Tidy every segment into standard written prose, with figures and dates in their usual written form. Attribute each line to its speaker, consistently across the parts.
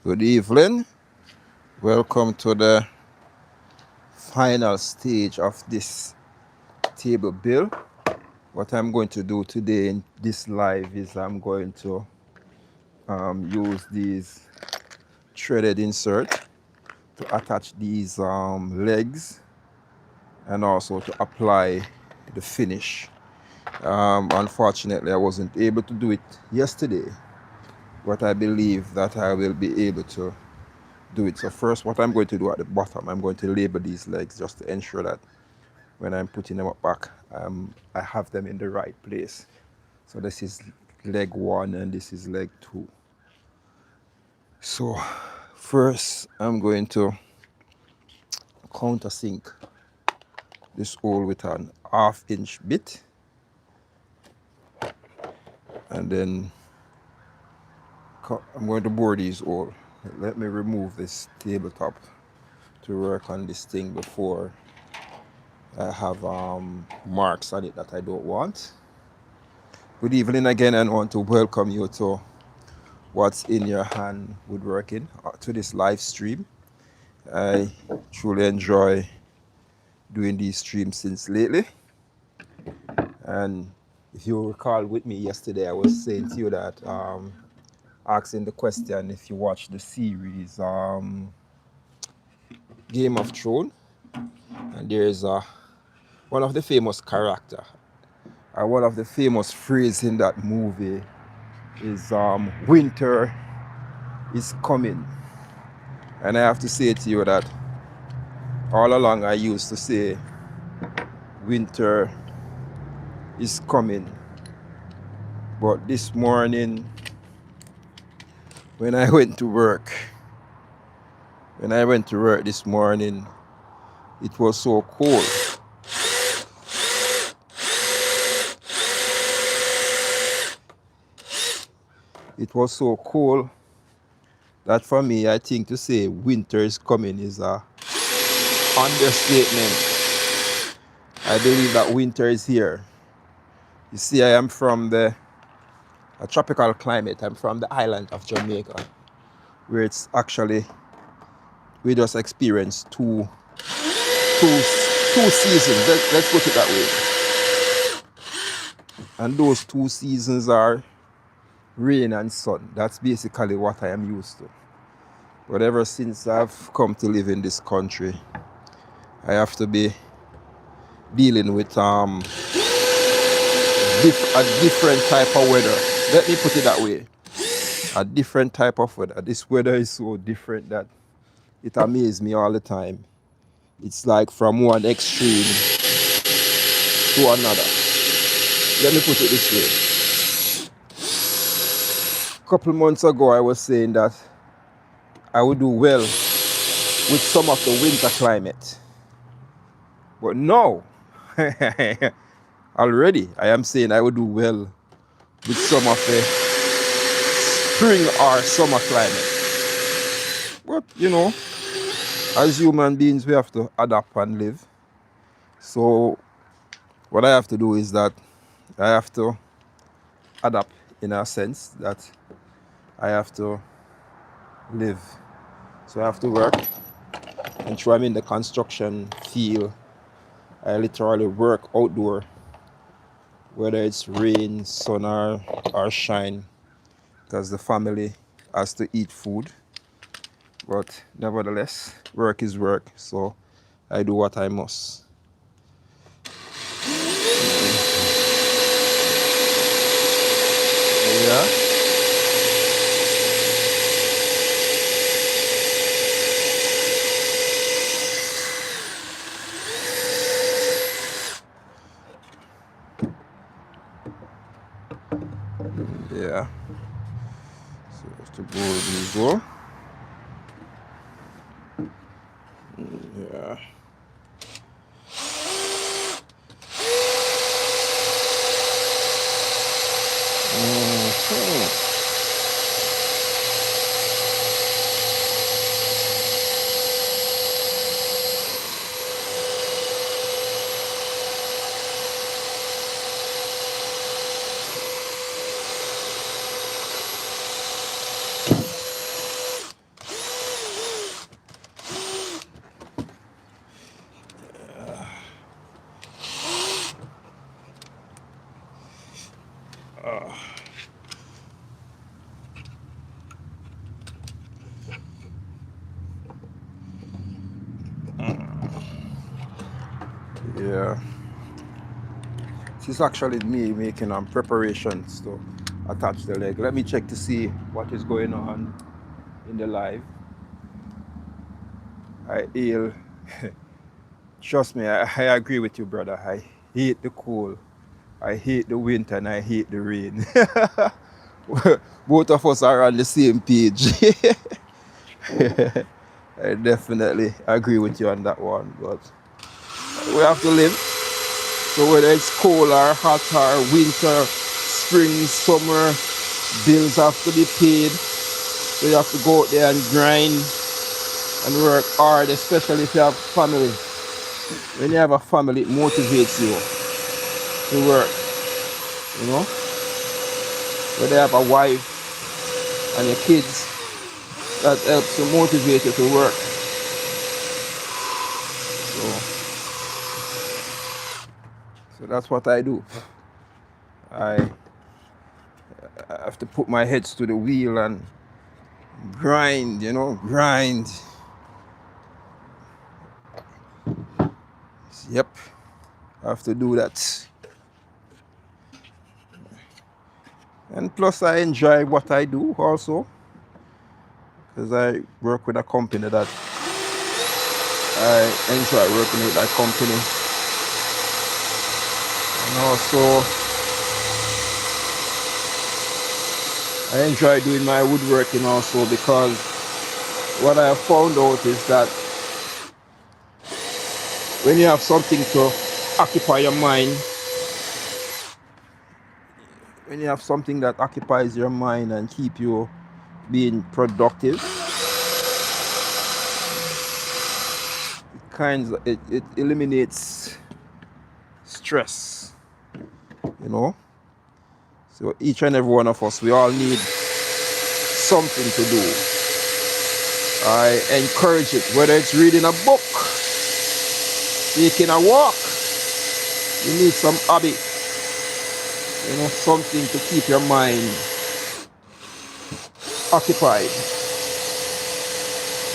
Speaker 1: Good evening. Welcome to the final stage of this table build. What I'm going to do today in this live is I'm going to use these threaded insert to attach these legs and also to apply the finish. Unfortunately, I wasn't able to do it yesterday, but I believe that I will be able to do it. So first, what I'm going to do at the bottom, I'm going to label these legs just to ensure that when I'm putting them up back, I have them in the right place. So this is leg 1 and this is leg 2. So first, I'm going to countersink this hole with an 1/2 inch bit, and then I'm going to bore these holes. Let me remove this tabletop to work on this thing before I have marks on it that I don't want. Good evening again, and I want to welcome you to What's in Your Hand Woodworking, to this live stream. I truly enjoy doing these streams since lately. And if you recall with me yesterday, I was saying to you that asking the question if you watch the series Game of Thrones, and there's one of the famous character, one of the famous phrases in that movie is winter is coming. And I have to say to you that all along I used to say winter is coming. But this morning when I went to work this morning, it was so cold. It was so cold that for me, I think to say winter is coming is a understatement. I believe that winter is here. You see, I am from a tropical climate. I'm from the island of Jamaica, where it's actually, we just experienced two seasons. Let's put it that way. And those 2 seasons are rain and sun. That's basically what I am used to. But ever since I've come to live in this country, I have to be dealing with a different type of weather. Let me put it that way. A different type of weather. This weather is so different that it amazes me all the time. It's like from one extreme to another. Let me put it this way. A couple months ago, I was saying that I would do well with some of the winter climate. But no, already I am saying I would do well with some of the spring or summer climate. But you know, as human beings, we have to adapt and live. So what I have to do is that I have to adapt in a sense that I have to live. So I have to work. And so I'm in the construction field. I literally work outdoor, whether it's rain, sun, or shine, because the family has to eat food. But nevertheless, work is work, so I do what I must. Yeah. Yeah. So to go these go. Yeah. Yeah. This is actually me making preparations to attach the leg. Let me check to see what is going on in the live. I ill. Trust me, I agree with you, brother. I hate the cold. I hate the winter and I hate the rain. Both of us are on the same page. I definitely agree with you on that one, but we have to live. So whether it's cold or hot or winter, spring, summer, bills have to be paid. So you have to go out there and grind and work hard, especially if you have family. When you have a family, it motivates you to work, you know. Whether you have a wife and your kids, that helps to motivate you to work. So that's what I do. I have to put my head to the wheel and grind, you know, grind. Yep, I have to do that. And plus I enjoy what I do also, because I work with a company that I enjoy working with that company. And also I enjoy doing my woodworking also, because what I have found out is that when you have something to occupy your mind, when you have something that occupies your mind and keep you being productive, it eliminates stress, you know. So each and every one of us, we all need something to do. I encourage it, whether it's reading a book, taking a walk, you need some hobby, you know, something to keep your mind occupied,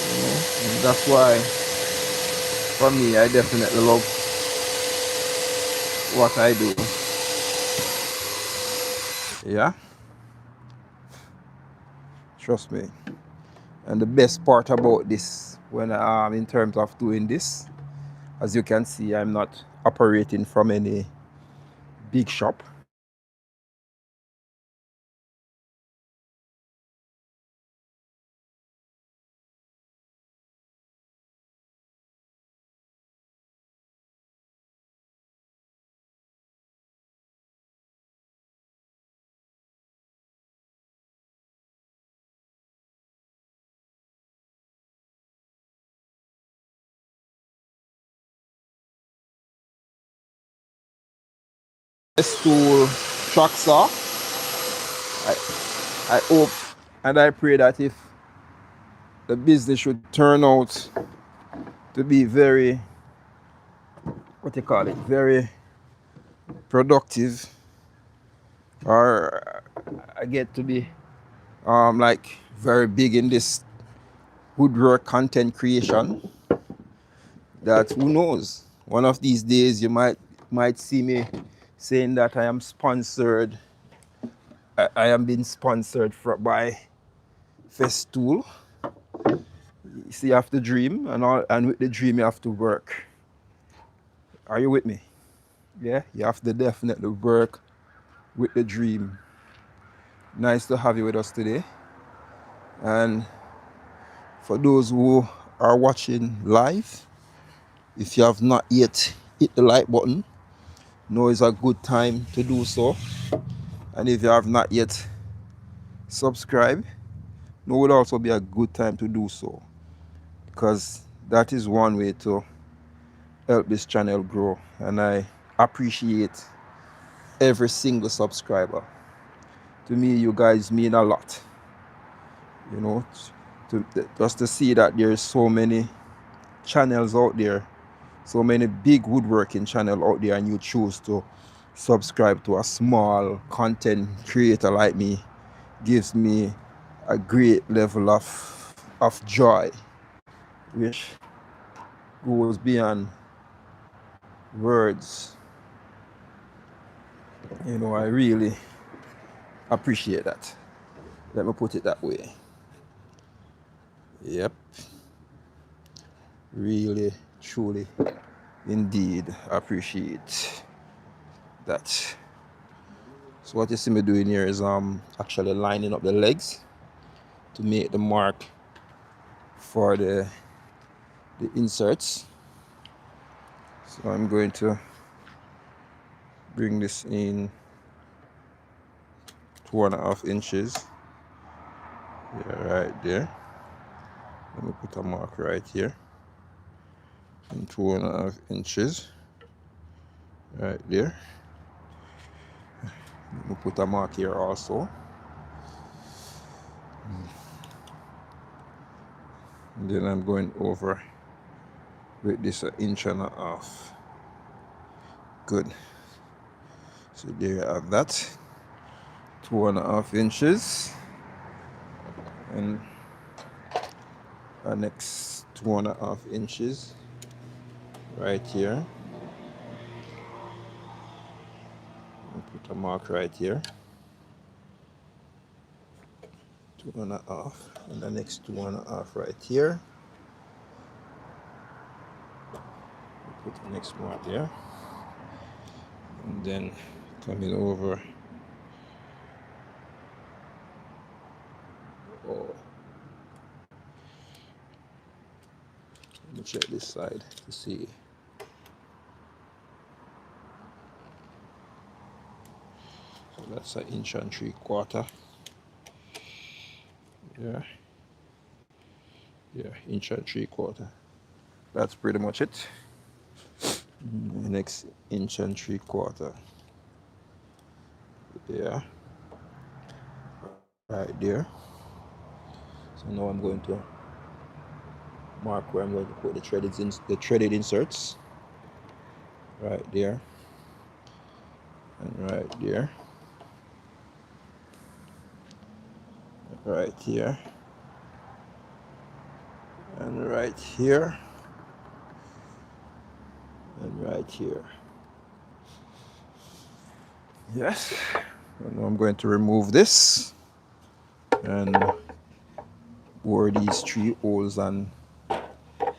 Speaker 1: you know. And that's why for me, I definitely love what I do. Yeah, trust me. And the best part about this, when in terms of doing this, as you can see, I'm not operating from any big shop. This tool track saw. I hope and I pray that if the business should turn out to be very, what you call it, very productive, or I get to be like very big in this woodwork content creation, that who knows, one of these days you might see me saying that I am sponsored. I am being sponsored by Festool. You see, you have to dream, and with the dream you have to work. Are you with me? Yeah, you have to definitely work with the dream. Nice to have you with us today. And for those who are watching live, if you have not yet hit the like button, now is a good time to do so. And if you have not yet subscribed, now would also be a good time to do so, because that is one way to help this channel grow. And I appreciate every single subscriber. To me, you guys mean a lot, you know, just to see that there's so many channels out there, so many big woodworking channels out there, and you choose to subscribe to a small content creator like me, gives me a great level of joy, which goes beyond words. You know, I really appreciate that. Let me put it that way. Yep. Really, truly, indeed appreciate that. So what you see me doing here is actually lining up the legs to make the mark for the inserts. So I'm going to bring this in 2.5 inches. Yeah, right there. Let me put a mark right here. And 2.5 inches. Right there. Let me put a mark here also. And then I'm going over with this 1.5 inches. Good. So there you have that. 2.5 inches. And our next 2.5 inches right here. I'll put a mark right here. 2.5, and the next 2.5 right here. Put the next mark there, and then coming over. Oh, let me check this side to see. So that's 1.75 inches. Yeah, 1.75 inches. That's pretty much it. The next 1.75 inches. Yeah, right there. So now I'm going to mark where I'm going to put the threaded inserts. Right there, and right there, right here, and right here, and right here. Yes. And now I'm going to remove this and bore these 3 holes and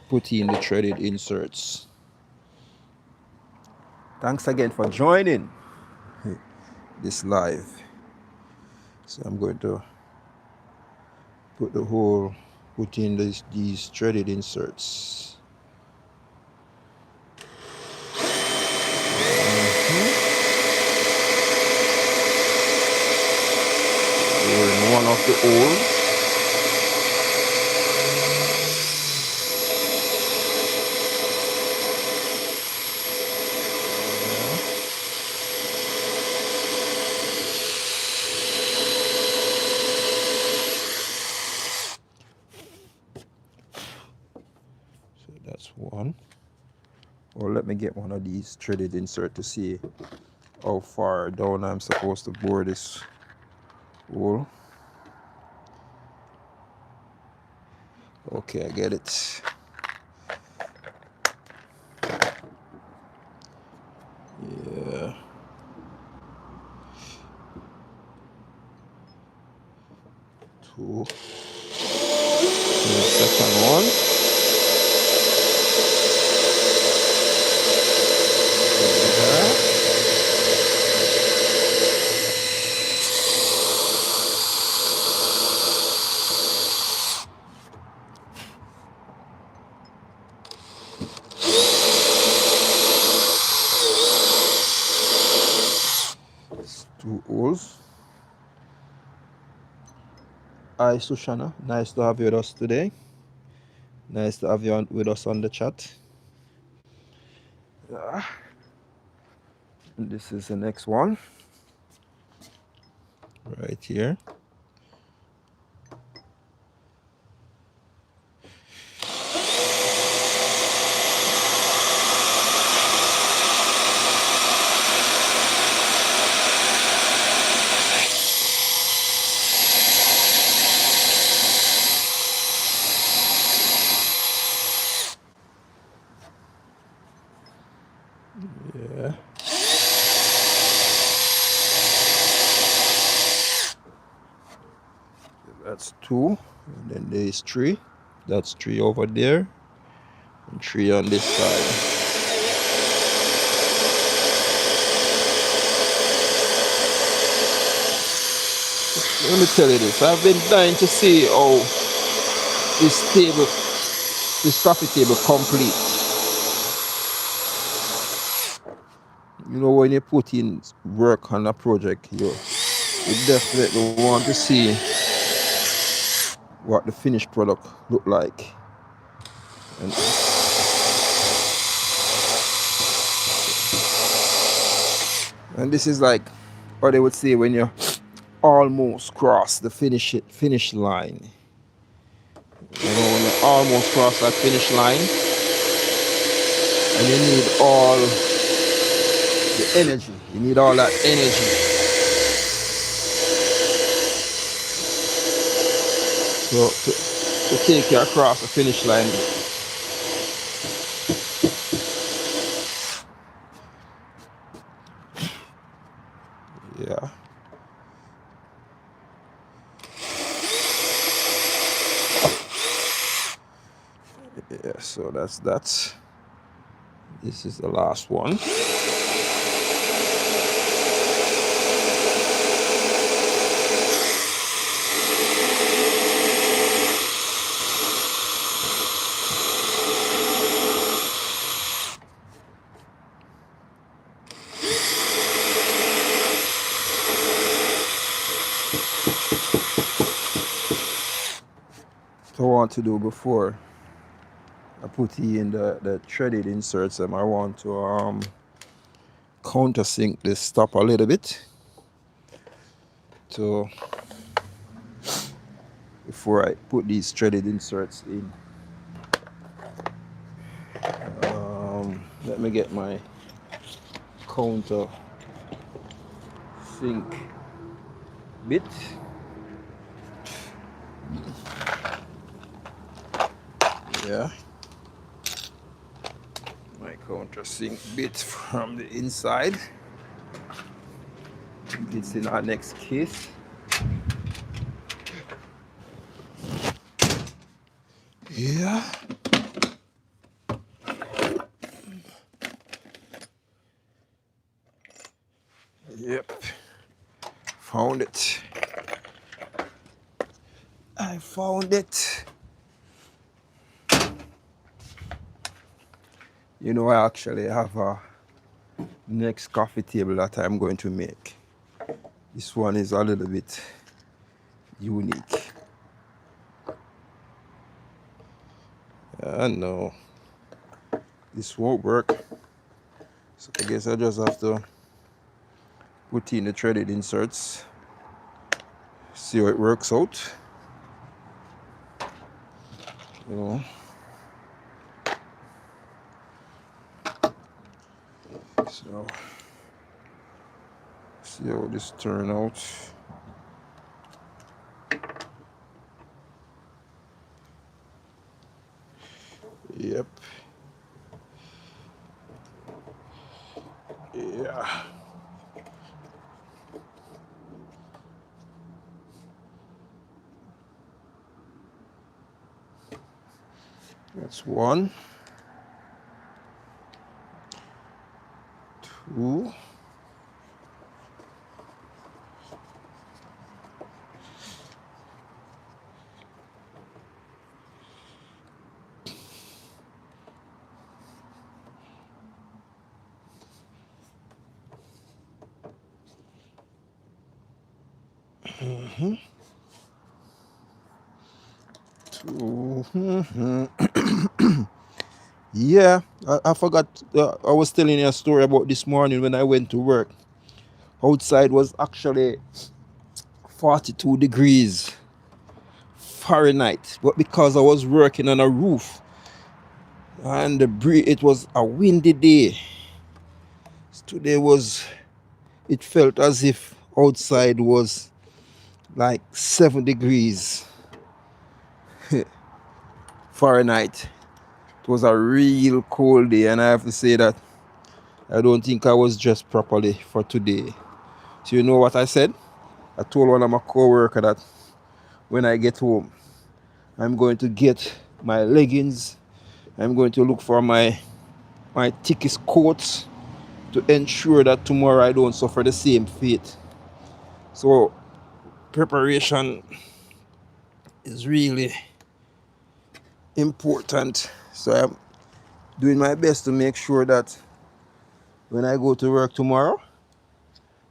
Speaker 1: put in the threaded inserts. Thanks again for joining this live. So I'm going to put in these threaded inserts. We're in one of the holes. So that's one. Or let me get one of these threaded inserts to see how far down I'm supposed to bore this hole. Okay, I get it. Yeah. Two. And the second one. Yeah. Two holes. Hi, Sushana. Nice to have you with us today. Nice to have you with us on the chat. And this is the next one. Right here. Yeah. That's 2. And then there is 3. That's 3 over there. And 3 on this side. Let me tell you this. I've been dying to see how this coffee table complete. You know, when you put in work on a project, you definitely want to see what the finished product look like. And this is like what they would say when you almost cross the finish line. You know, when you almost cross that finish line, and you need all the energy. You need all that energy. So to take you across the finish line. Yeah. Yeah, so that's that. This is the last one. So I want to do before I put in the threaded inserts, and I want to countersink this stop a little bit to before I put these threaded inserts in. Let me get my counter sink bit. Yeah, my countersink bit from the inside. It's in our next case. Yeah. Yep. Found it. I found it. You know, I actually have a next coffee table that I'm going to make. This one is a little bit unique. I know this won't work, so I guess I just have to put in the threaded inserts, see how it works out. You know. So see how this turn out. Yep. Yeah. That's 1, 2. Yeah, I forgot. I was telling you a story about this morning when I went to work. Outside was actually 42 degrees Fahrenheit, but because I was working on a roof and it was a windy day. Today it felt as if outside was like 7 degrees Fahrenheit. It was a real cold day, and I have to say that I don't think I was dressed properly for today. So you know what I said? I told one of my co-worker that when I get home, I'm going to get my leggings. I'm going to look for my thickest coats to ensure that tomorrow I don't suffer the same fate. So preparation is really important. So I'm doing my best to make sure that when I go to work tomorrow,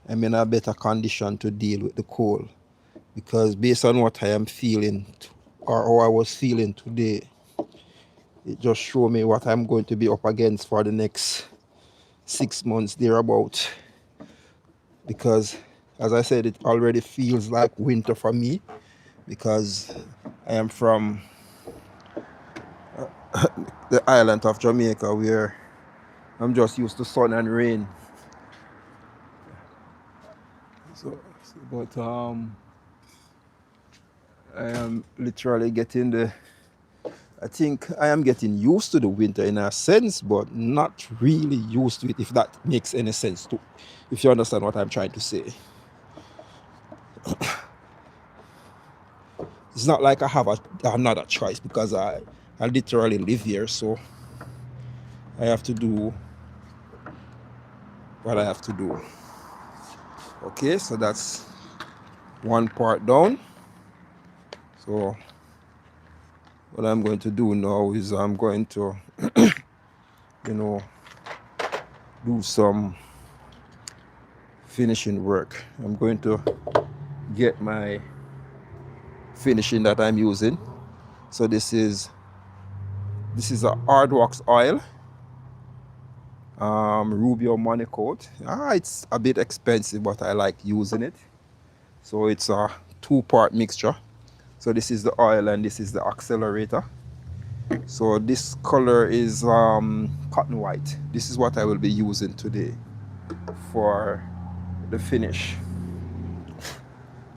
Speaker 1: I'm in a better condition to deal with the cold. Because based on what I am feeling or how I was feeling today, it just showed me what I'm going to be up against for the next 6 months thereabout. Because as I said, it already feels like winter for me because I am from the island of Jamaica where I'm just used to sun and rain. But I am literally I think I am getting used to the winter in a sense, but not really used to it, if that makes any sense too. If you understand what I'm trying to say. It's not like I have another choice because I literally live here, so I have to do what I have to do. Okay, so that's one part down. So what I'm going to do now is I'm going to, do some finishing work. I'm going to get my finishing that I'm using. So this is a hardwax oil, Rubio Money Coat. It's a bit expensive, but I like using it. So it's a 2-part mixture. So this is the oil and this is the accelerator. So this color is cotton white. This is what I will be using today for the finish.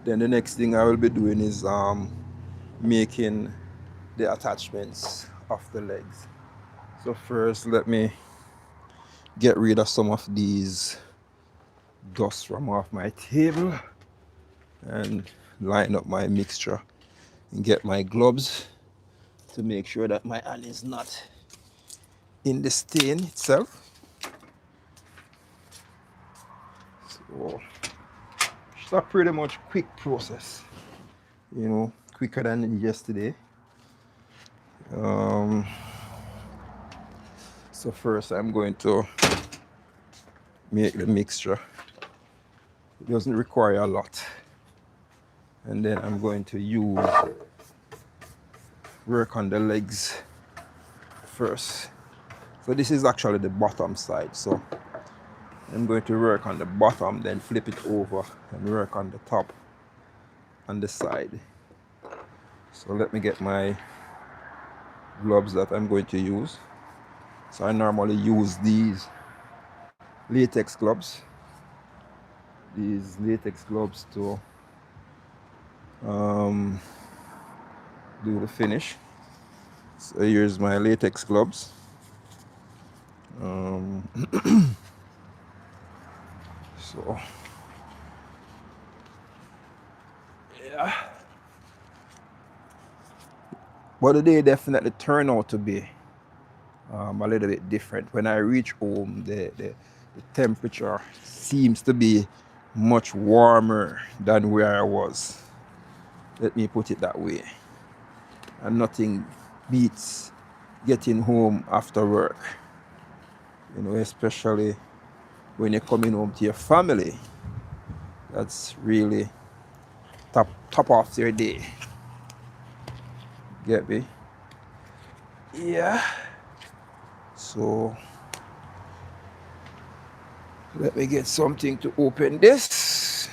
Speaker 1: Then the next thing I will be doing is making the attachments of the legs. So first let me get rid of some of these dust from off my table and line up my mixture and get my gloves to make sure that my hand is not in the stain itself. So it's a pretty much quick process, quicker than yesterday. So first I'm going to make the mixture. It doesn't require a lot. And then I'm going to work on the legs first. So this is actually the bottom side. So I'm going to work on the bottom, then flip it over and work on the top and the side. So let me get my gloves that I'm going to use. So I normally use these latex gloves. These latex gloves to do the finish. So here's my latex gloves. So yeah, but the day definitely turned out to be a little bit different. When I reach home, the temperature seems to be much warmer than where I was. Let me put it that way. And nothing beats getting home after work, especially when you're coming home to your family. That's really top off your day. Get me? Yeah. So let me get something to open this.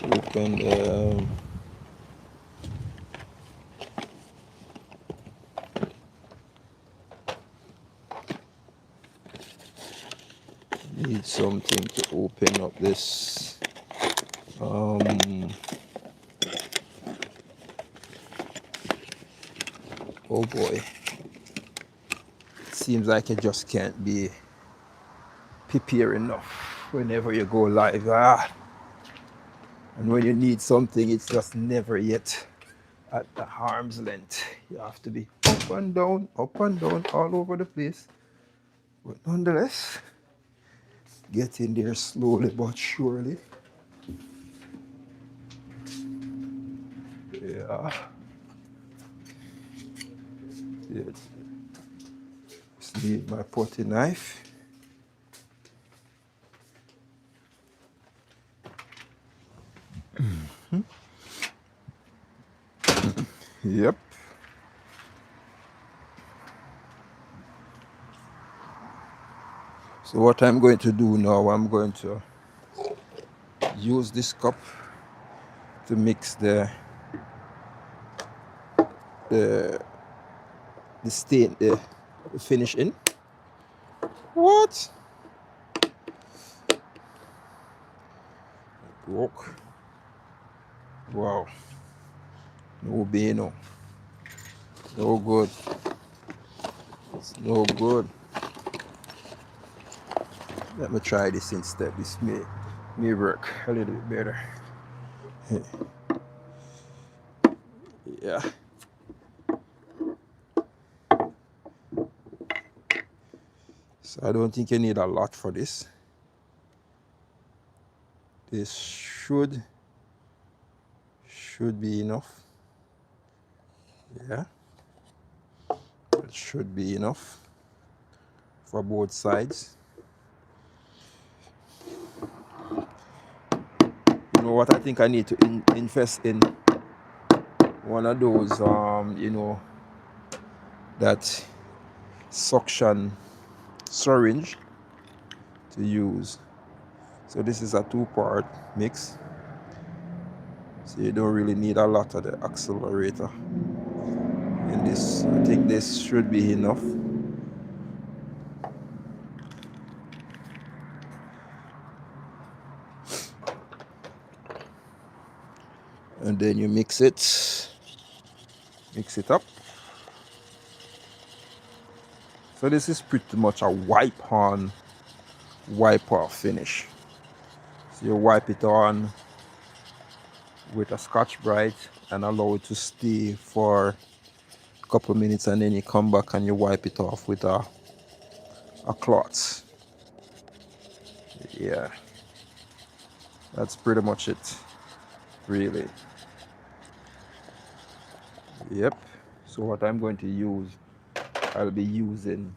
Speaker 1: Open need something to open up this. Oh boy. seems like you just can't be prepared enough whenever you go live. And when you need something, it's just never yet at the arm's length. You have to be up and down, all over the place. But nonetheless, getting there slowly but surely. Yeah. Just need my potty knife. Yep. So what I'm going to do now, I'm going to use this cup to mix the stain, the finish in. What? Broke. Wow. No Beno. No good. It's no good. Let me try this instead. This may work a little bit better. Yeah. So I don't think you need a lot for this. This should be enough. Yeah. It should be enough for both sides. You know what, I think I need to invest in one of those that suction syringe to use. So this is a 2-part mix, so you don't really need a lot of the accelerator in this. I think this should be enough. And then you mix it up. So this is pretty much a wipe off finish. So you wipe it on with a Scotch-Brite and allow it to stay for a couple minutes, and then you come back and you wipe it off with a cloth. Yeah, that's pretty much it, really. Yep. So what I'm going to use, I'll be using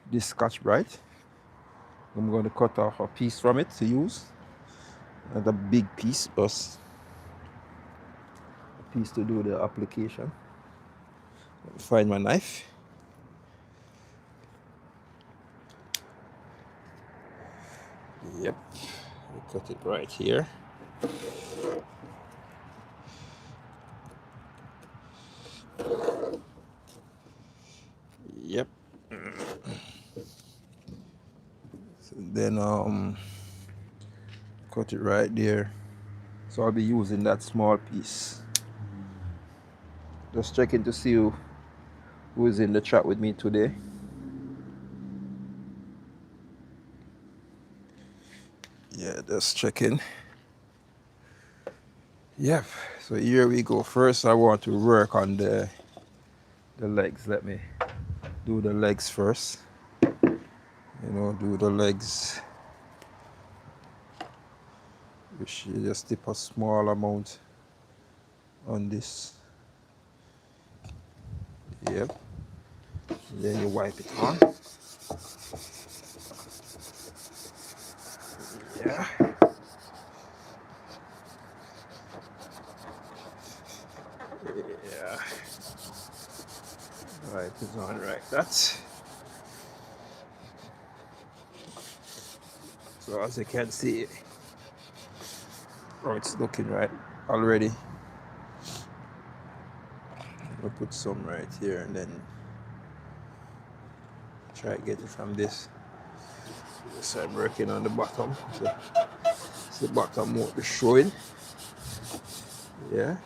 Speaker 1: this Scotch-Brite. I'm going to cut off a piece from it to use, and a big piece, plus a piece to do the application. Find my knife. Yep, I'll cut it right here. Yep. So then cut it right there. So I'll be using that small piece. Just checking to see who is in the chat with me today. Yeah, just checking. Yep. So here we go. First, I want to work on the legs. Let me do the legs first. Do the legs. You just dip a small amount on this. Yep. Then you wipe it on. Yeah. Yeah. Right, it's on right. That's. So as you can see, it's looking right already. I'll put some right here and then try to get it from this. So I'm working on the bottom. So it's the bottom won't be showing. Yeah.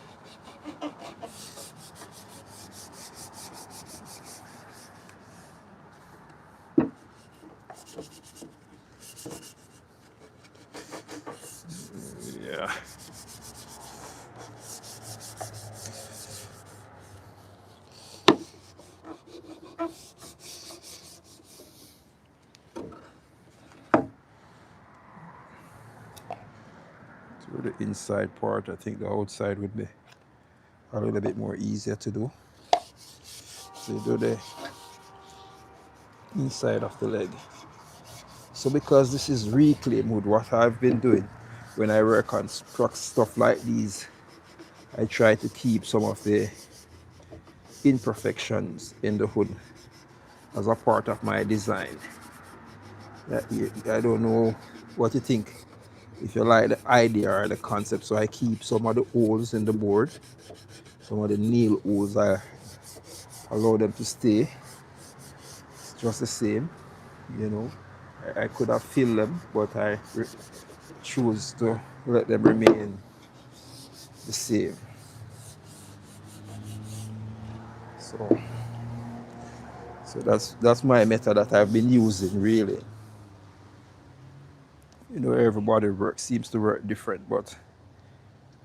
Speaker 1: inside part. I think the outside would be a little bit more easier to do. So you do the inside of the leg. So because this is reclaim wood, what I've been doing when I work on stuff like these, I try to keep some of the imperfections in the hood as a part of my design. I don't know what you think, if you like the idea or the concept. So I keep some of the holes in the board, some of the nail holes, I allow them to stay just the same, you know. I could have filled them, but I choose to let them remain the same. So, that's my method that I've been using really. You know, everybody seems to work different, but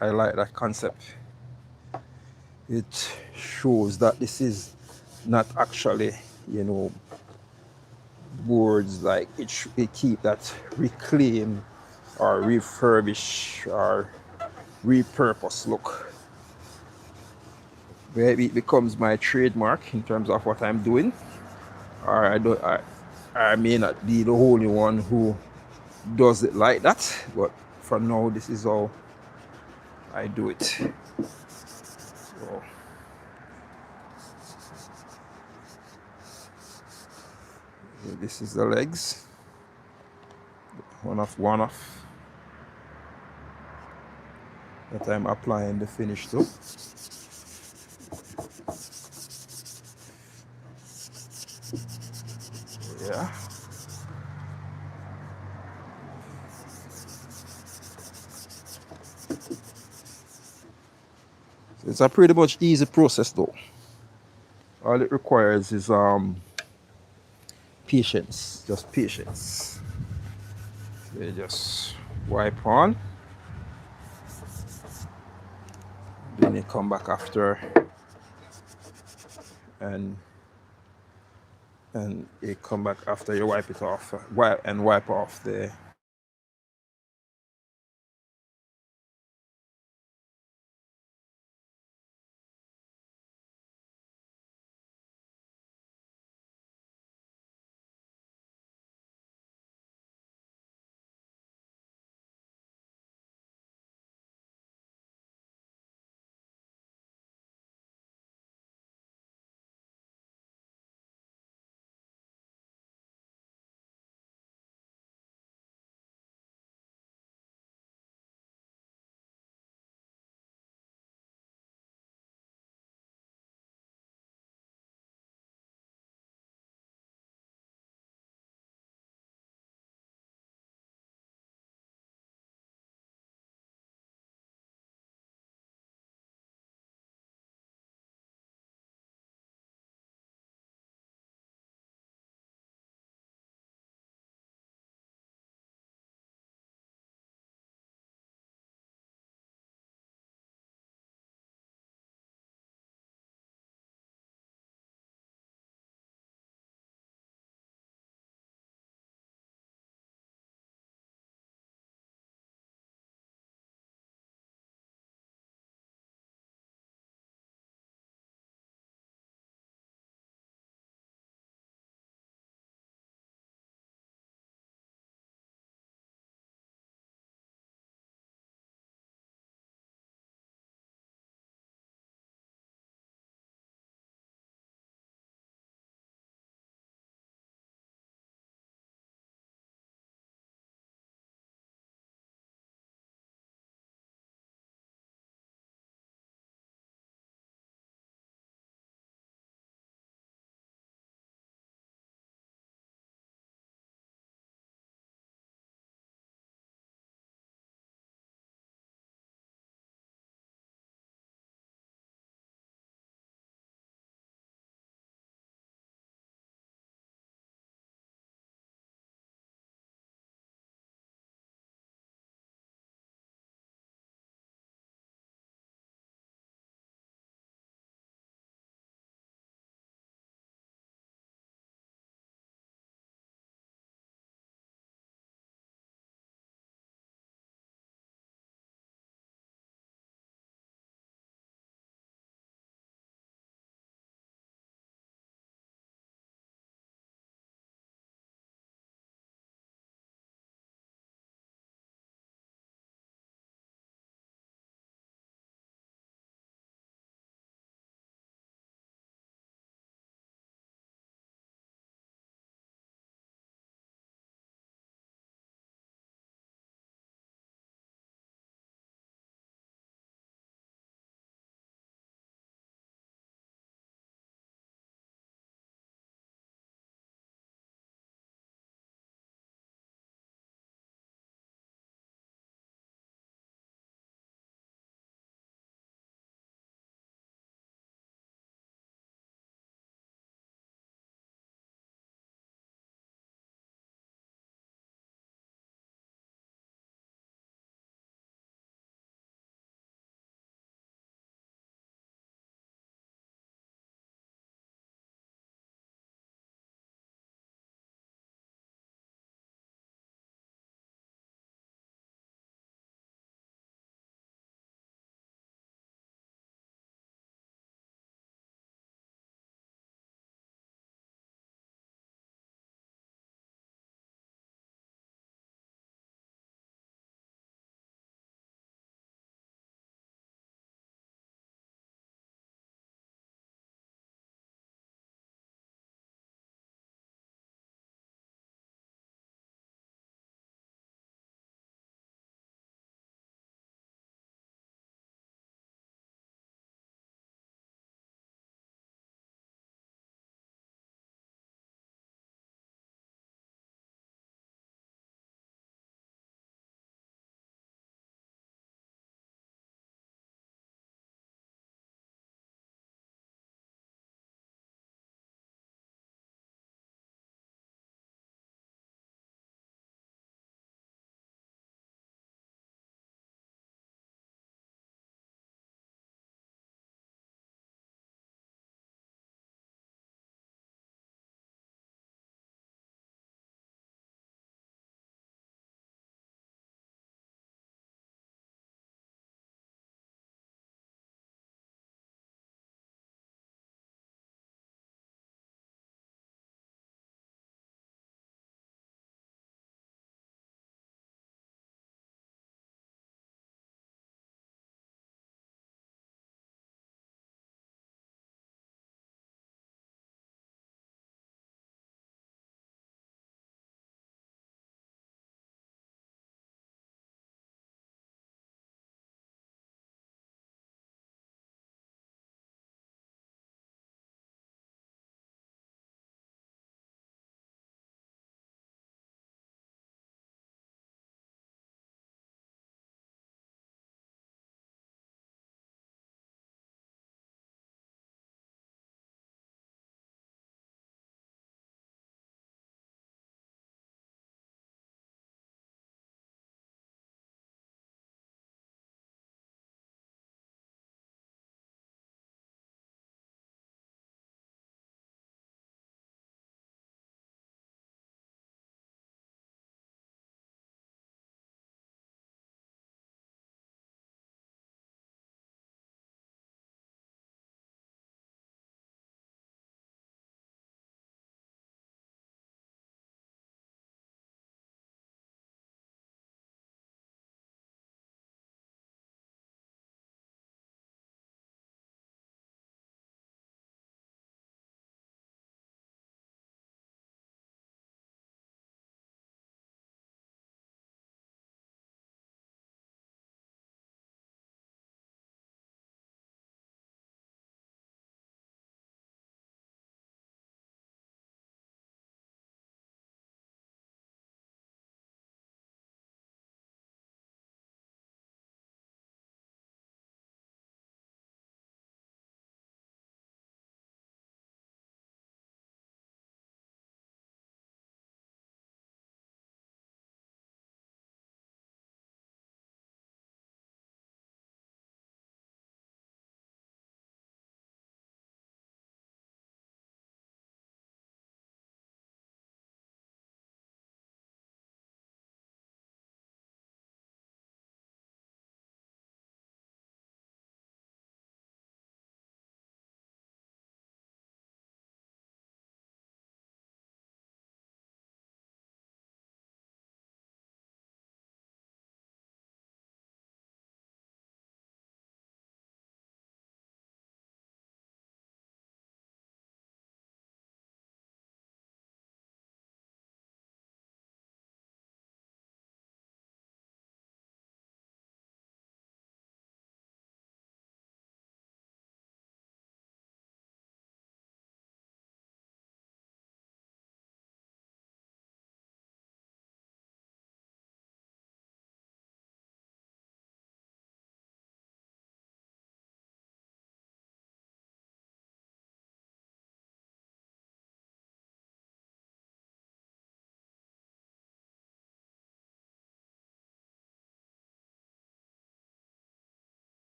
Speaker 1: I like that concept. It shows that this is not actually, you know, boards like it keep that reclaim or refurbish or repurpose look. Maybe it becomes my trademark in terms of what I'm doing, or I may not be the only one who does it like that, but for now this is how I do it. So, this is the legs, one off that I'm applying the finish to. Yeah. So it's a pretty much easy process though. All it requires is patience, just patience. So you just wipe on, then you come back after and you come back after you wipe it off, wipe off the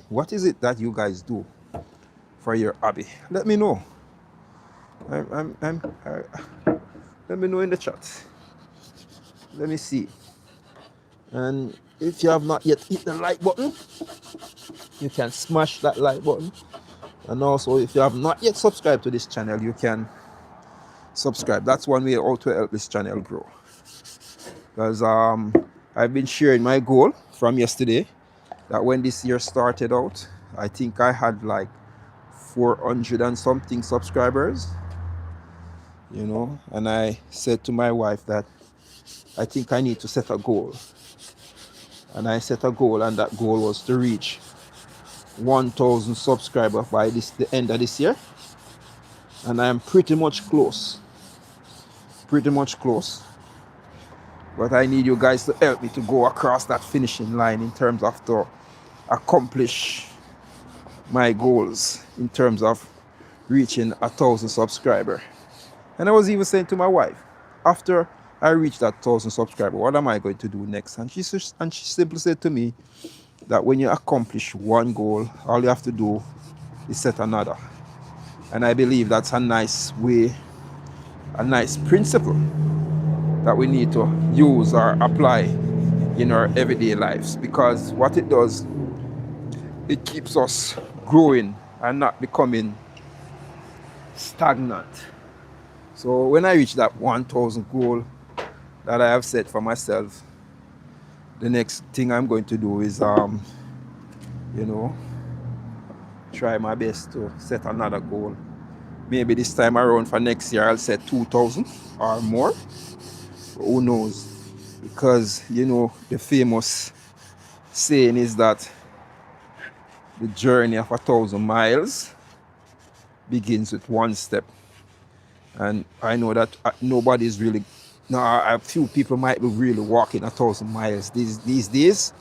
Speaker 1: What is it that you guys do for your hobby? Let me know. Let me know in the chat. Let me see. And if you have not yet hit the like button, you can smash that like button. And also, if you have not yet subscribed to this channel, you can subscribe. That's one way how to help this channel grow. Because I've been sharing my goal from yesterday, that when this year started out, I think I had like 400 and something subscribers, you know, and I said to my wife that I think I need to set a goal. And I set a goal, and that goal was to reach 1,000 subscribers by the end of this year. And I am pretty much close. But I need you guys to help me to go across that finishing line in terms of to accomplish my goals in terms of reaching 1,000 subscribers. And I was even saying to my wife, after I reach that 1,000 subscribers, what am I going to do next? And she simply said to me that when you accomplish one goal, all you have to do is set another. And I believe that's a nice way, a nice principle that we need to use or apply in our everyday lives, because what it does, it keeps us growing and not becoming stagnant. So when I reach that 1,000 goal that I have set for myself, the next thing I'm going to do is you know, try my best to set another goal. Maybe this time around for next year I'll set 2,000 or more. Who knows? Because, you know, the famous saying is that the journey of 1,000 miles begins with one step. And I know that nobody's really, a few people might be really walking 1,000 miles these days.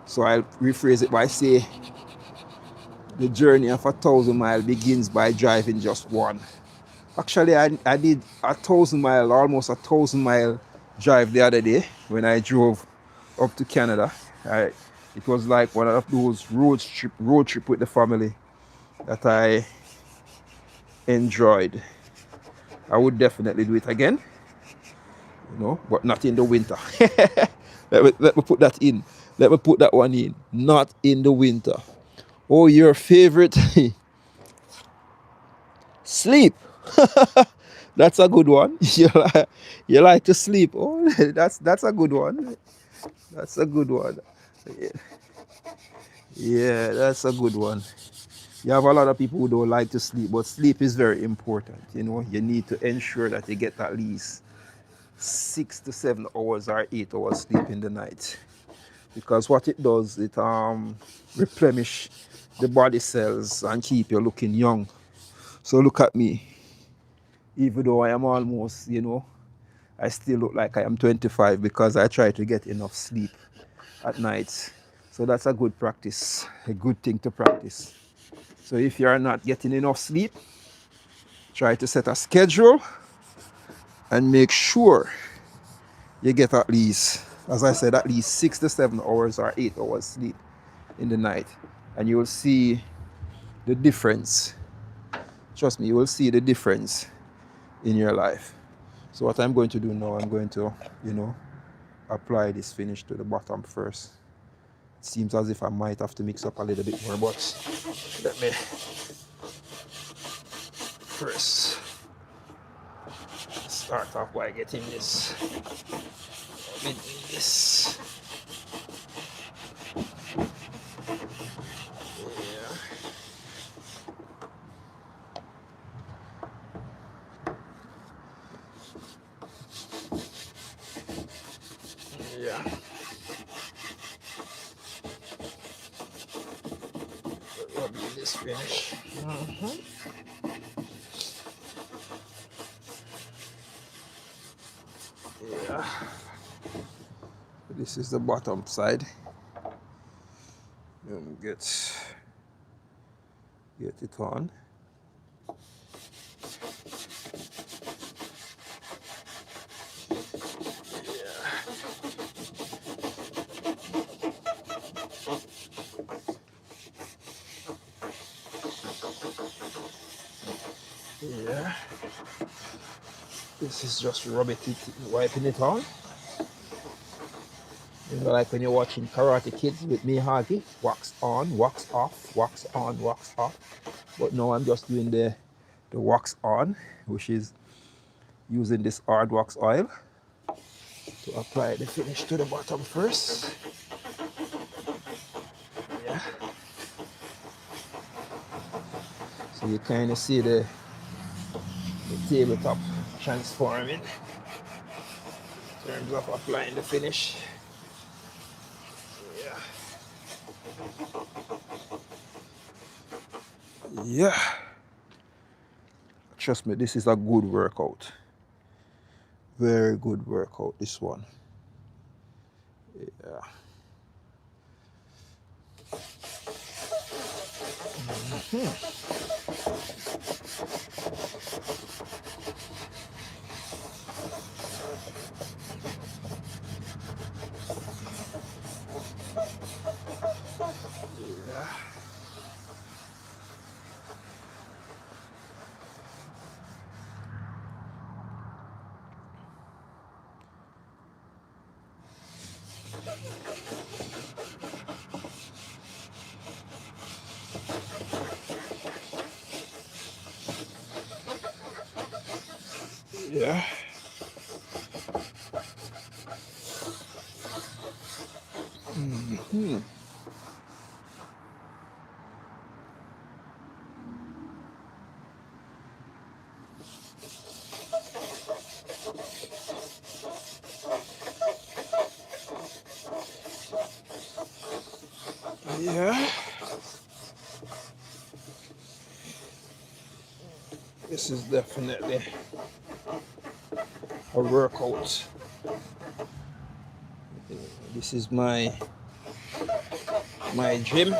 Speaker 1: So I'll rephrase it by saying the journey of 1,000 miles begins by driving just one. Actually, I did 1,000 mile, almost 1,000 mile drive the other day when I drove up to Canada. It was like one of those road trip with the family that I enjoyed. I would definitely do it again, you know, but not in the winter. let me put that in. Let me put that one in. Not in the winter. Oh, your favorite sleep. That's a good one. You like to sleep. Oh, that's a good one. That's a good one. Yeah, that's a good one. You have a lot of people who don't like to sleep, but sleep is very important. You know, you need to ensure that you get at least 6 to 7 hours or 8 hours sleep in the night, because what it does, it replenish the body cells and keep you looking young. So look at me. Even though I am almost, you know, I still look like I am 25 because I try to get enough sleep at night. So that's a good practice, a good thing to practice. So if you are not getting enough sleep, try to set a schedule and make sure you get at least, as I said, at least 6 to 7 hours or 8 hours sleep in the night. And you will see the difference. Trust me, you will see the difference in your life. So what I'm going to do now, I'm going to, you know, apply this finish to the bottom first. It seems as if I might have to mix up a little bit more, but let me first start off by getting this. Yeah. Rub this finish. Yeah. This is the bottom side. Get it on. Yeah. This is just wiping it on. You know, like when you're watching Karate Kids with Miyagi, wax on, wax off, wax on, wax off. But now I'm just doing the wax on, which is using this hardwax oil to apply the finish to the bottom first. Yeah. So you kind of see the tabletop transforming in terms of applying the finish. Yeah. Yeah. Trust me, this is a good workout. Very good workout, this one. Yeah. Yeah. Mm-hmm. Yeah. This is definitely a workout. This is my gym.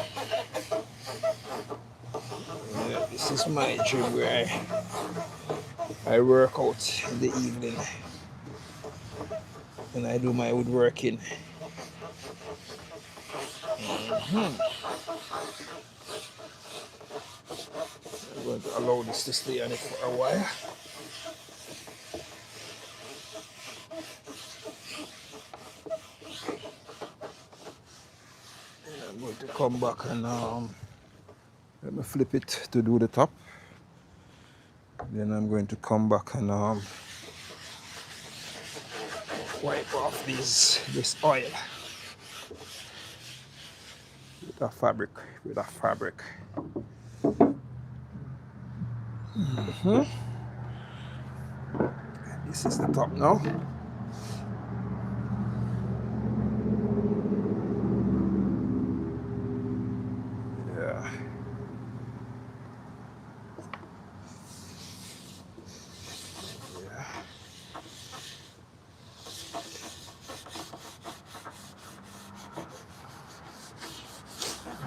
Speaker 1: Yeah, this is my gym where I work out in the evening and I do my woodworking. I'm going to allow this to stay on it for a while. I'm going to come back and let me flip it to do the top. Then I'm going to come back and wipe off this oil with a fabric. This is the top now. Yeah.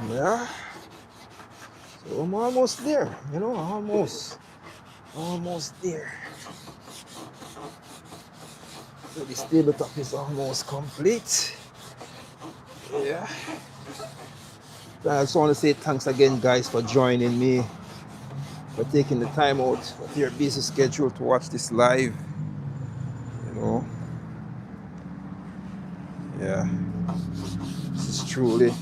Speaker 1: Yeah. So I'm almost there, you know, almost there. So this tabletop is almost complete. Yeah. I just want to say thanks again, guys, for joining me, for taking the time out of your busy schedule to watch this live. You know, yeah, this is truly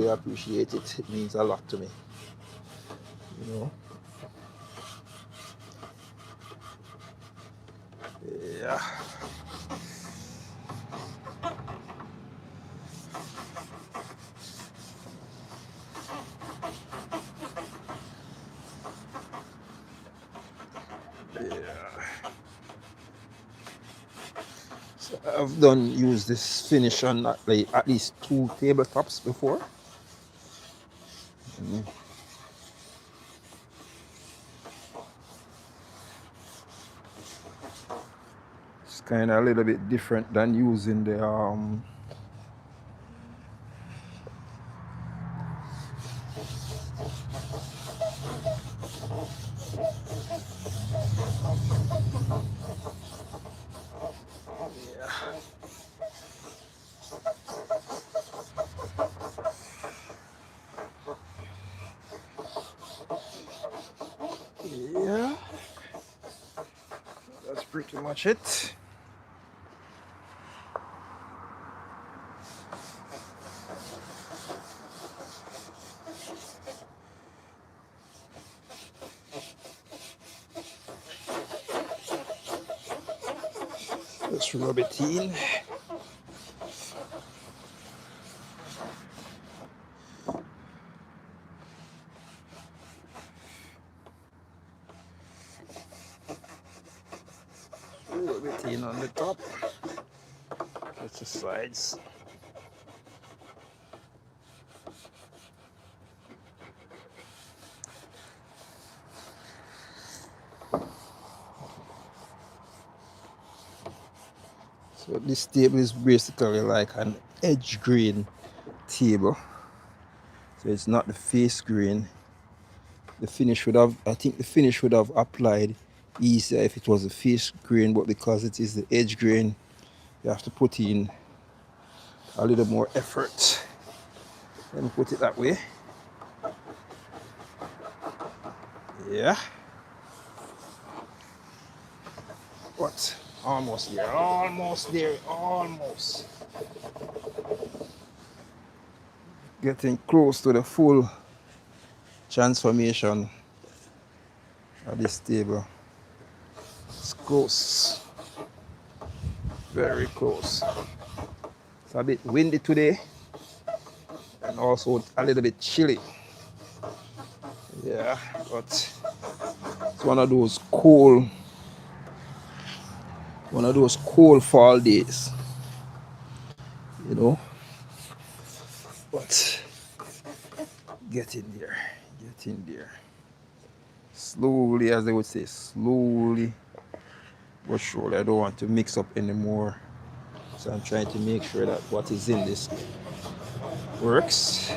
Speaker 1: appreciate it. It means a lot to me. You know, yeah. So I've used this finish on like at least 2 tabletops before. It's kind of a little bit different than using the Yeah, that's pretty much it. Just rub it in. Rub it in on the top. Get the sides. So this table is basically like an edge grain table. So it's not the face grain. The finish would have, I think the finish would have applied easier if it was a face grain, but because it is the edge grain, you have to put in a little more effort. Let me put it that way. Yeah. But almost there, almost there, almost. Getting close to the full transformation of this table. It's close, very close. It's a bit windy today and also a little bit chilly. Yeah, but it's one of those cold fall days, you know. But get in there, get in there. Slowly, as they would say, slowly but surely. I don't want to mix up anymore, so I'm trying to make sure that what is in this works.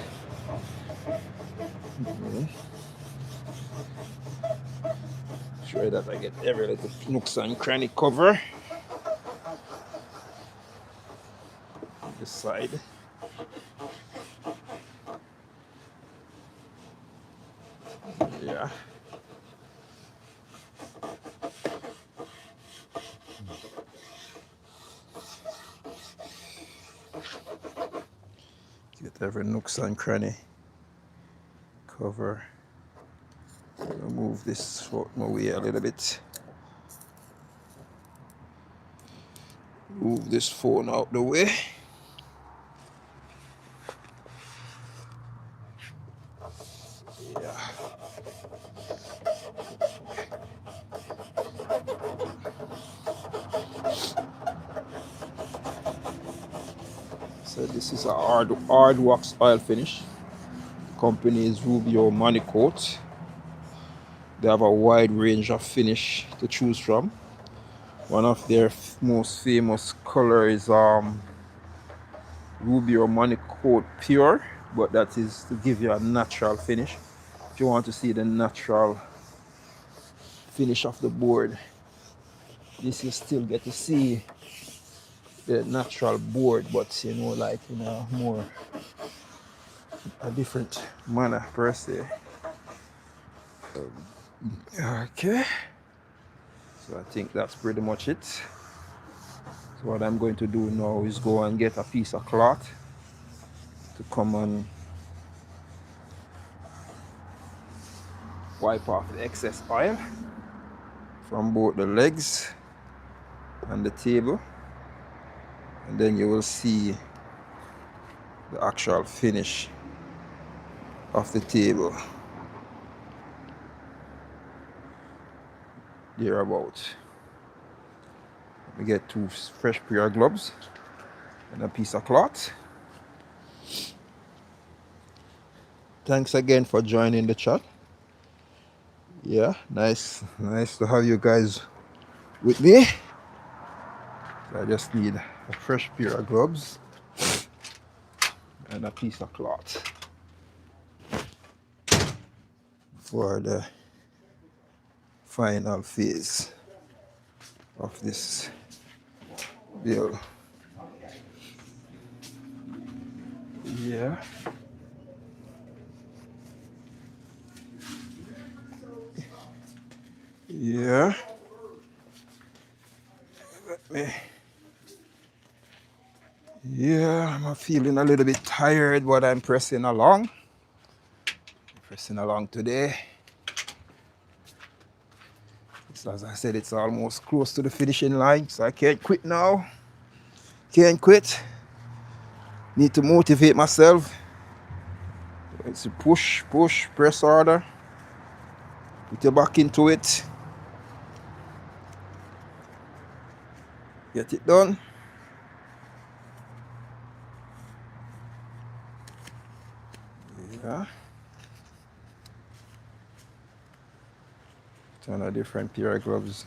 Speaker 1: Sure that I get every little nooks and cranny cover on the side. Yeah. Get every nooks and cranny cover. Move this out my way a little bit. Move this phone out the way. Yeah. So this is a hardwax oil finish. The company is Rubio Manicoat. They have a wide range of finish to choose from. One of their most famous color is Rubio Manicoat Pure, but that is to give you a natural finish. If you want to see the natural finish of the board, this you still get to see the natural board, but you know, like in a more a different manner per se. Okay, so I think that's pretty much it. So what I'm going to do now is go and get a piece of cloth to come and wipe off the excess oil from both the legs and the table, and then you will see the actual finish of the table thereabout. We get 2 fresh pair of gloves and a piece of cloth. Thanks again for joining the chat. Yeah, nice to have you guys with me. So I just need a fresh pair of gloves and a piece of cloth for the final phase of this build. Yeah. Yeah. Yeah, I'm feeling a little bit tired, but I'm pressing along. Pressing along today. So as I said, it's almost close to the finishing line, so I can't quit now. Can't quit. Need to motivate myself. It's a push, push, press harder. Put your back into it. Get it done. Yeah. Turn a different pair of gloves.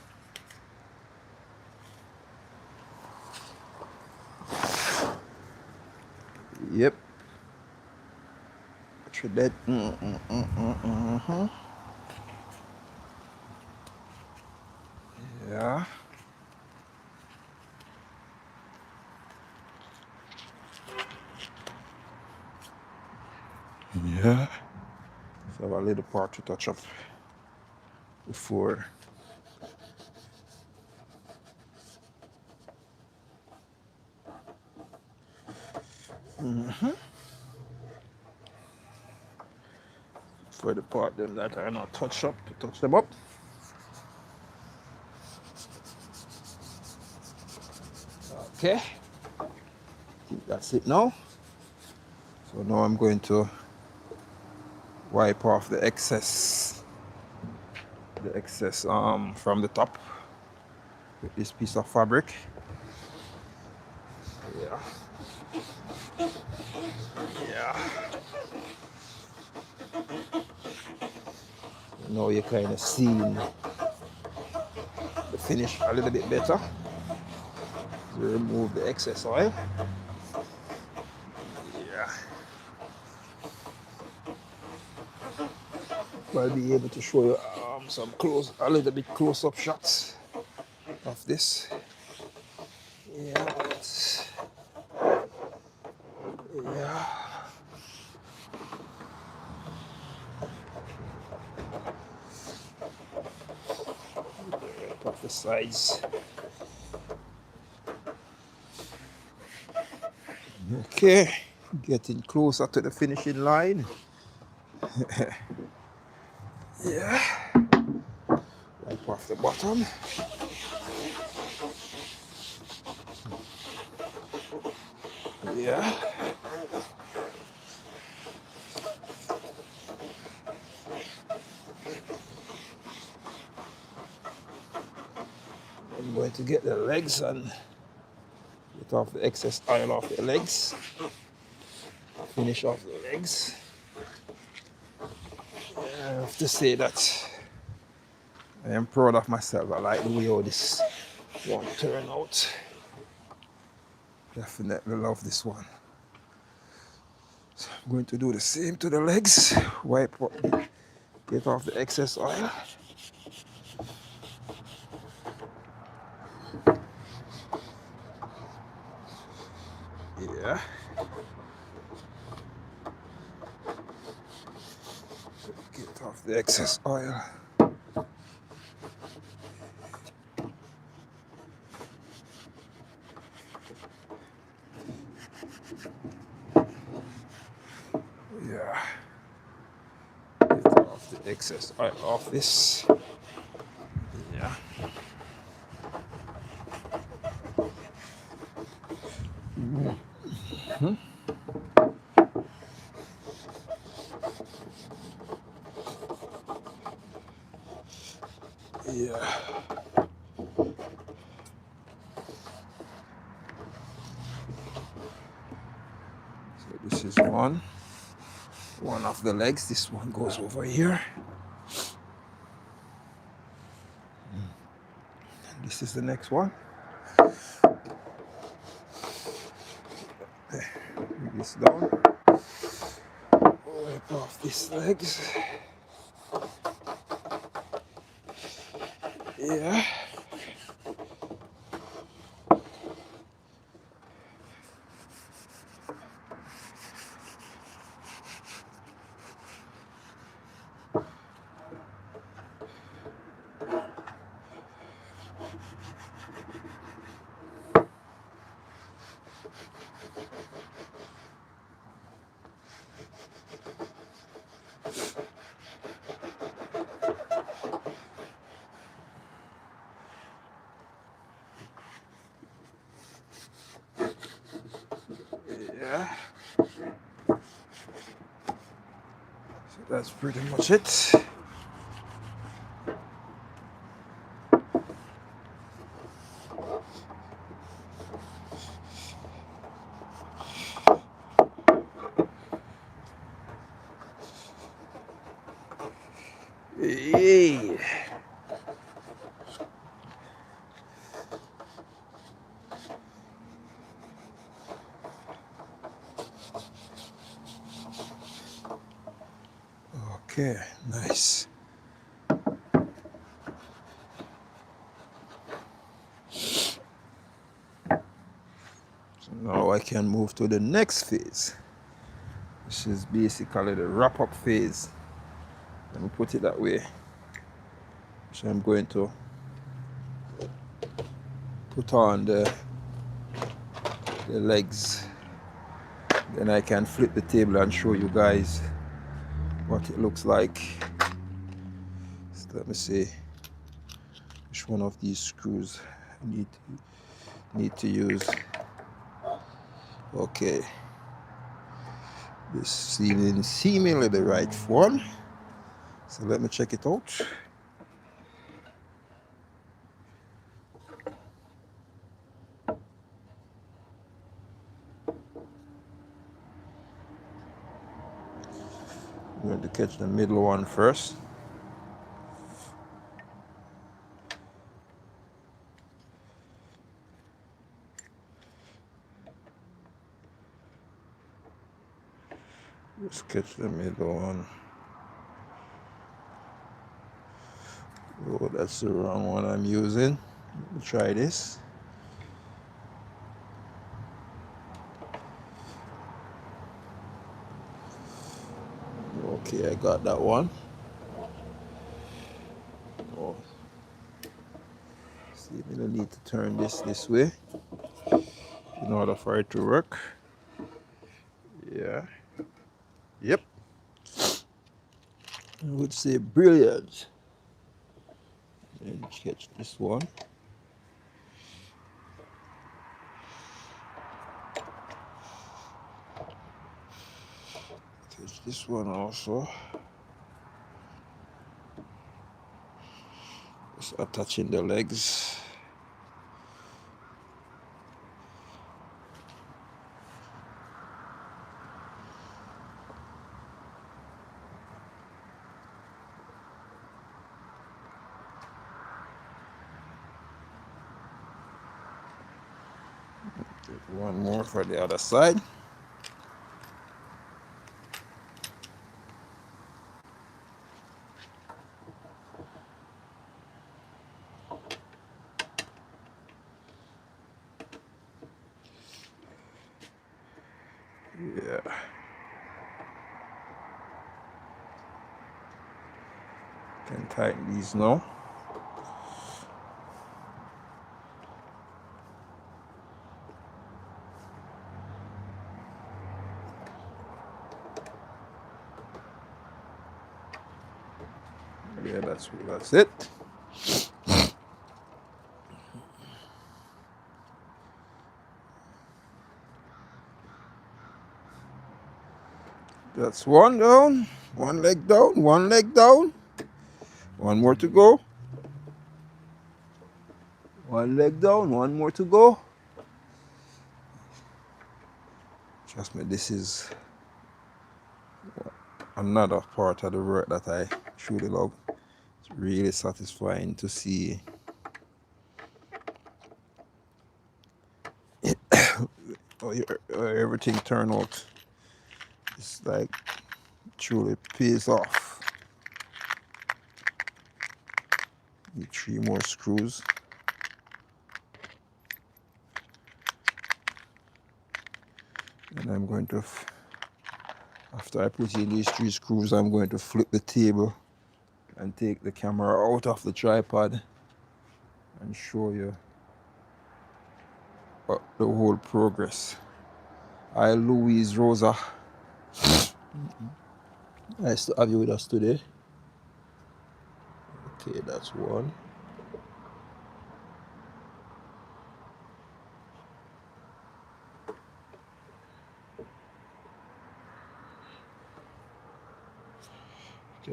Speaker 1: Yep. Try that. Yeah. Yeah. So I have a little part to touch up before. For the part them that are not touched up, to touch them up. Okay. I think that's it now. So now I'm going to wipe off the excess from the top with this piece of fabric. Yeah. Yeah. Now you're kind of seeing the finish a little bit better. So remove the excess oil. Yeah. I'll be able to show you a little bit close-up shots of this. Yeah. Yeah. Of the sides. Okay, getting closer to the finishing line. Yeah. Wipe off the bottom. Yeah. I'm going to get the legs and get off the excess oil off the legs. Finish off the legs. I have to say that I am proud of myself. I like the way how this one turned out. Definitely love this one. So I'm going to do the same to the legs. Wipe up, get off the excess oil. Yeah. Get off the excess oil. Yeah. Get off the excess oil off this. Yeah. Yeah. So this is one of the legs. This one goes over here. And this is the next one. Bring this down. Wipe off these legs. Yeah. Yeah. So that's pretty much it. Hey. Okay, nice. So now I can move to the next phase, which is basically the wrap-up phase. Let me put it that way. So I'm going to put on the legs. Then I can flip the table and show you guys what it looks like. So let me see which one of these screws I need to use. Okay, this seemingly the right one. So let me check it out. I'm going to catch the middle one first. Just catch the middle one. Oh, that's the wrong one I'm using. Let me try this. Okay, I got that one. Oh, see, I don't need to turn this way in order for it to work. Yeah. Yep. I would say brilliant. And catch this one. Catch this one also. Just attaching the legs. One more for the other side. Yeah. Can tighten these now. Yeah, that's it. That's one down, one leg down, one leg down. One more to go. One leg down, one more to go. Trust me, this is another part of the work that I truly love. It's really satisfying to see everything turn out. It's like truly pays off. Need 3 more screws. And I'm going to, after I put in these 3 screws, I'm going to flip the table and take the camera out of the tripod and show you the whole progress. Hi, Louise Rosa. Nice to have you with us today. Okay, that's one.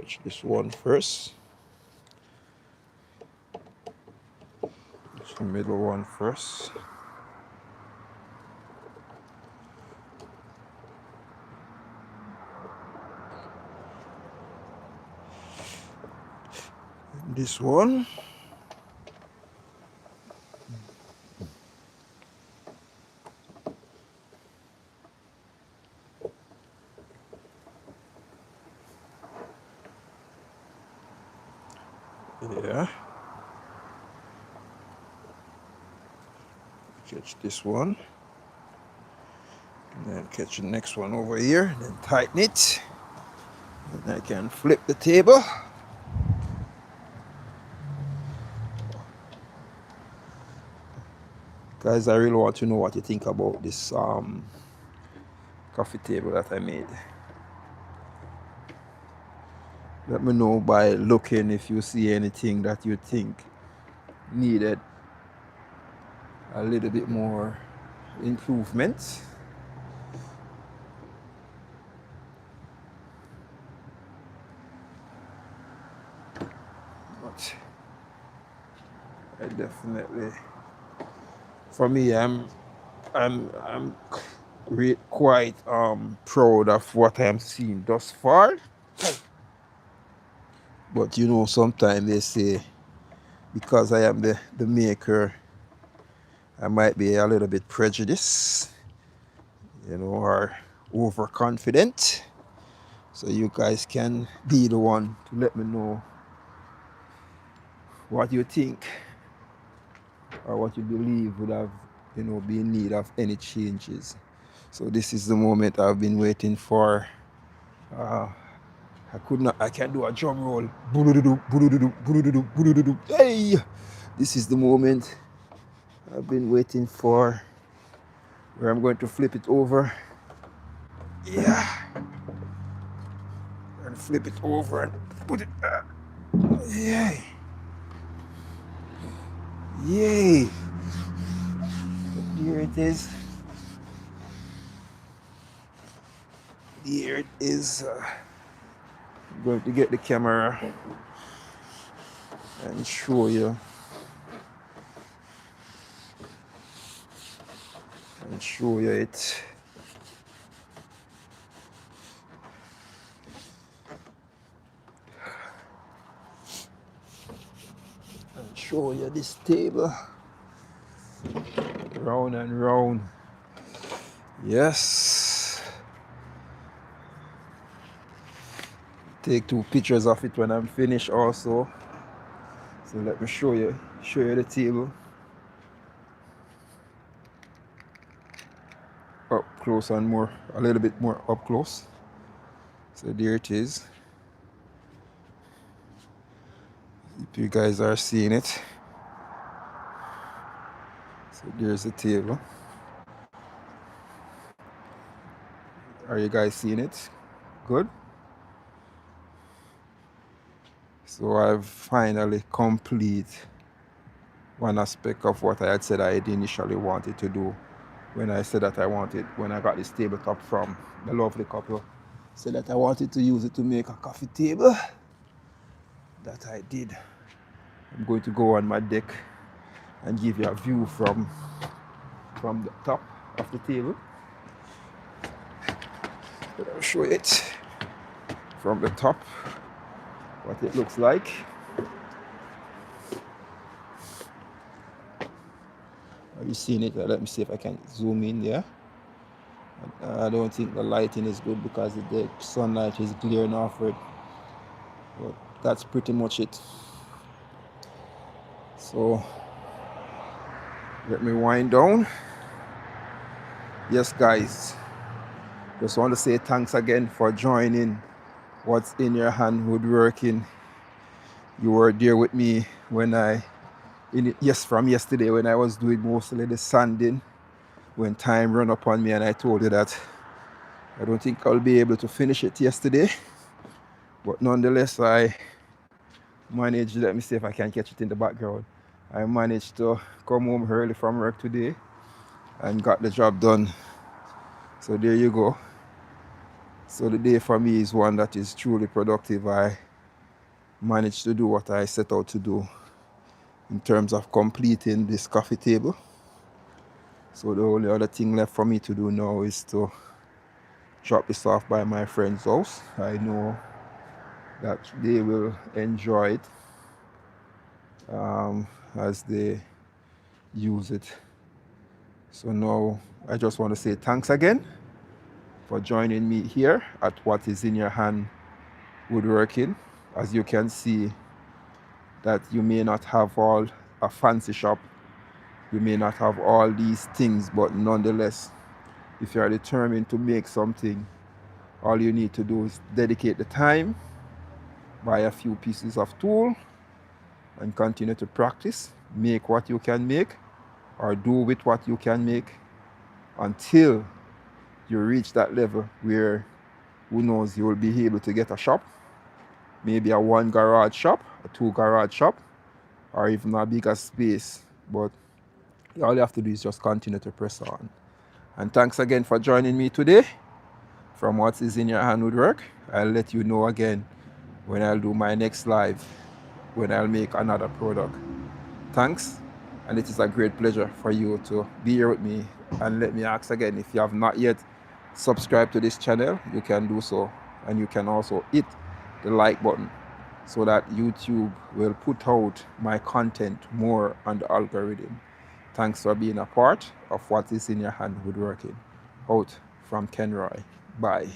Speaker 1: Catch this one first. Catch the middle one first. This one. Yeah. Catch this one. And then catch the next one over here. Then tighten it. And I can flip the table. Guys, I really want to know what you think about this coffee table that I made. Let me know by looking if you see anything that you think needed a little bit more improvement. But I definitely, for me, I'm quite proud of what I'm seeing thus far. But you know, sometimes they say because I am the maker, I might be a little bit prejudiced, you know, or overconfident. So you guys can be the one to let me know what you think or what you believe would have, you know, be in need of any changes. So this is the moment I've been waiting for. I can't do a drum roll. Hey! This is the moment I've been waiting for, where I'm going to flip it over. Yeah. And flip it over and put it. Yay. Yay. Here it is. Here it is. I'm going to get the camera and show you. And show you it. And show you this table. Round and round. Yes. Take 2 pictures of it when I'm finished also. So let me show you the table. Up close and more, a little bit more up close. So there it is. If you guys are seeing it. So there's the table. Are you guys seeing it? Good. So I've finally complete one aspect of what I had said I initially wanted to do when I said that when I got this tabletop from the lovely couple, said that I wanted to use it to make a coffee table. That I did. I'm going to go on my deck and give you a view from the top of the table. I'll show it from the top, what it looks like. Are you seeing it? Let me see if I can zoom in there. I don't think the lighting is good because the sunlight is glaring off it. But that's pretty much it. So let me wind down. Yes, guys. Just want to say thanks again for joining What's in Your Hand Woodworking. You were there with me when from yesterday when I was doing mostly the sanding, when time ran upon me and I told you that I don't think I'll be able to finish it yesterday. But nonetheless, I managed, let me see if I can catch it in the background. I managed to come home early from work today and got the job done. So there you go. So the day for me is one that is truly productive. I managed to do what I set out to do in terms of completing this coffee table. So the only other thing left for me to do now is to drop this off by my friend's house. I know that they will enjoy it as they use it. So now I just want to say thanks again for joining me here at What Is In Your Hand Woodworking. As you can see, that you may not have all a fancy shop, you may not have all these things, but nonetheless, if you are determined to make something, all you need to do is dedicate the time, buy a few pieces of tool, and continue to practice. Make what you can make, or do with what you can make, until you reach that level where, who knows, you will be able to get a shop, maybe a 1 garage shop, a 2 garage shop, or even a bigger space. But all you have to do is just continue to press on. And thanks again for joining me today from What Is In Your Hand Woodwork. I'll let you know again when I'll do my next live, when I'll make another product. Thanks, and it is a great pleasure for you to be here with me. And let me ask again, if you have not yet subscribed to this channel, you can do so, and you can also hit the like button so that YouTube will put out my content more on the algorithm. Thanks for being a part of What Is In Your Hand Woodworking. Out from Kenroy. Bye.